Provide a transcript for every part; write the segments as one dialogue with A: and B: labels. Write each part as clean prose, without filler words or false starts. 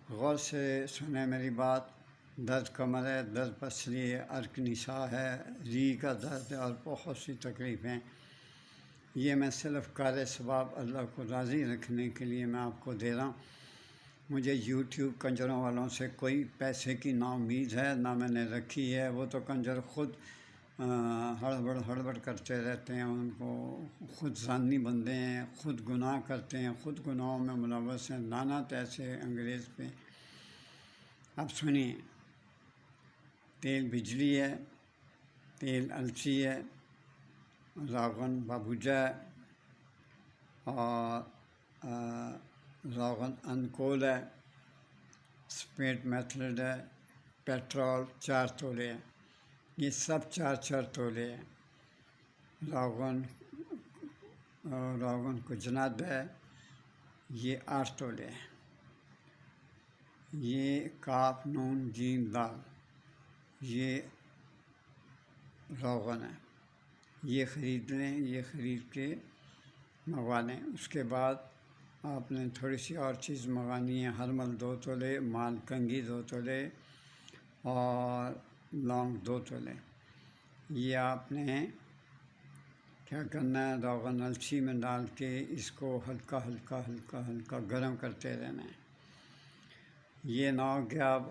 A: غور سے سنیں میری بات۔ درد کمر ہے، درد پسلی ہے، عرق نساء ہے، ریڑھ کا درد ہے اور بہت سی تکلیفیں۔ یہ میں صرف کار ثواب اللہ کو راضی رکھنے کے لیے میں آپ کو دے رہا ہوں۔ مجھے یوٹیوب کنجروں والوں سے کوئی پیسے کی نا امید ہے، نہ میں نے رکھی ہے۔ وہ تو کنجر خود ہڑبڑ کرتے رہتے ہیں، ان کو خود ظانی بندے ہیں، خود گناہ کرتے ہیں، خود گناہوں میں ملوث ہیں، لعنت ایسے انگریز پہ۔ اب سنیے، تیل بجلی ہے، تیل الچی ہے، روغن بابوجا ہے اور روغن انکول ہے، سپیٹ میتھڈ ہے، پیٹرول 4 تولے ہے۔ یہ سب 4 تولے ہیں۔ روغن کجناد ہے، یہ 8 تولے ہے۔ یہ کاف نون جیم دال، یہ روغن ہے۔ یہ خرید لیں، یہ خرید کے منگوا لیں۔ اس کے بعد آپ نے تھوڑی سی اور چیز منگوانی ہے، ہرمل 2 تولے، مال کنگھی 2 تولے اور لونگ 2 تولے۔ یہ آپ نے کیا کرنا ہے، روغن الچی میں ڈال کے اس کو ہلکا گرم کرتے رہنا ہے۔ یہ نہ ہو کہ آپ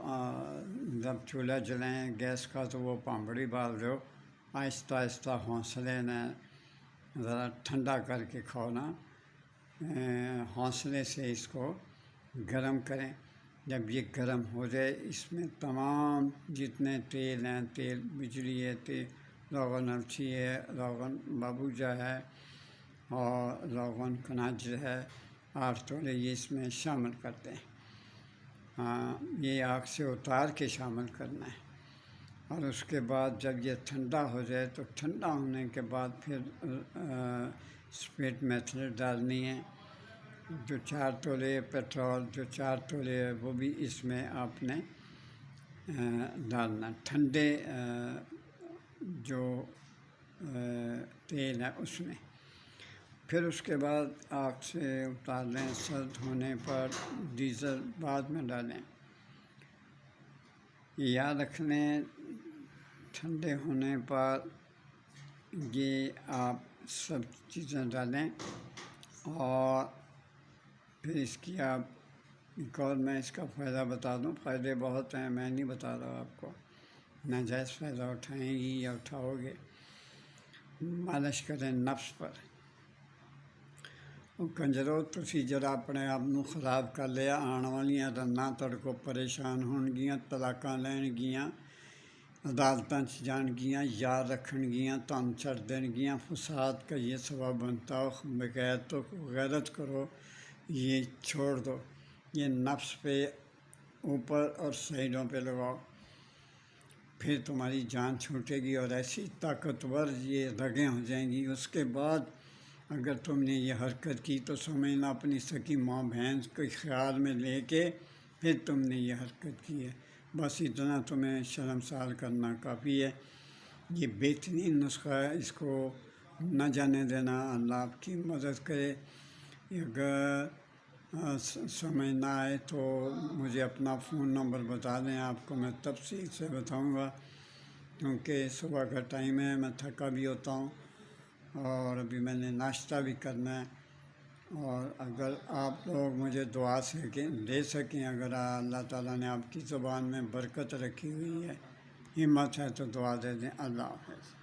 A: جب چولہا جلائیں گیس کا تو وہ پامبڑی بال دو، آہستہ حوصلے نے ذرا ٹھنڈا کر کے کھاؤ نا، حوصلے سے اس کو گرم کریں۔ جب یہ گرم ہو جائے، اس میں تمام جتنے تیل ہیں، تیل بجلی ہے، تیل روغن الچی ہے، روغن بابوجا ہے اور روغن کناجر ہے، 8 تولے، یہ اس میں شامل کرتے ہیں۔ یہ آگ سے اتار کے شامل کرنا ہے۔ اور اس کے بعد جب یہ ٹھنڈا ہو جائے تو ٹھنڈا ہونے کے بعد پھر سپیٹ میتھڈ ڈالنی ہے۔ جو 4 تولے پیٹرول، جو 4 تولے ہے، وہ بھی اس میں آپ نے ڈالنا، ٹھنڈے جو تیل ہے اس میں۔ پھر اس کے بعد آگ سے اتار لیں، سرد ہونے پر ڈیزل بعد میں ڈالیں۔ یاد رکھ لیں، ٹھنڈے ہونے پر یہ آپ سب چیزیں ڈالیں اور پھر اس کی آپ ایک اور میں اس کا فائدہ بتا دوں۔ فائدے بہت ہیں، میں نہیں بتا رہا آپ کو، ناجائز فائدہ اٹھائیں گی یا اٹھاؤ گے۔ مالش کریں نفس پر۔ کنجرو تسی جرا اپنے آپ نو خراب کر لیا، آن والیاں رناں تڑ کو پریشان ہون گیاں، طلاقاں لین گیاں، عدالتاں جان گیاں، یار رکھن گیاں، تن چڑھ دین گیاں، فساد کا یہ سبب بنتا ہو، بغیرتوں کو غیرت کرو، یہ چھوڑ دو، یہ نفس پہ اوپر اور سائڈوں پہ لگاؤ، پھر تمہاری جان چھوٹے گی اور ایسی طاقتور یہ رگیں ہو جائیں گی۔ اس کے بعد اگر تم نے یہ حرکت کی تو سمجھنا اپنی سکی ماں بہن کو خیال میں لے کے پھر تم نے یہ حرکت کی ہے۔ بس اتنا تمہیں شرمسار کرنا کافی ہے۔ یہ بہترین نسخہ ہے، اس کو نہ جانے دینا۔ اللہ آپ کی مدد کرے۔ اگر سمجھ نہ آئے تو مجھے اپنا فون نمبر بتا دیں، آپ کو میں تفصیل سے بتاؤں گا، کیونکہ صبح کا ٹائم ہے، میں تھکا بھی ہوتا ہوں اور ابھی میں نے ناشتہ بھی کرنا ہے۔ اور اگر آپ لوگ مجھے دعا دے سکیں، اگر اللہ تعالیٰ نے آپ کی زبان میں برکت رکھی ہوئی ہے، ہمت ہے تو دعا دے دیں۔ اللہ حافظ۔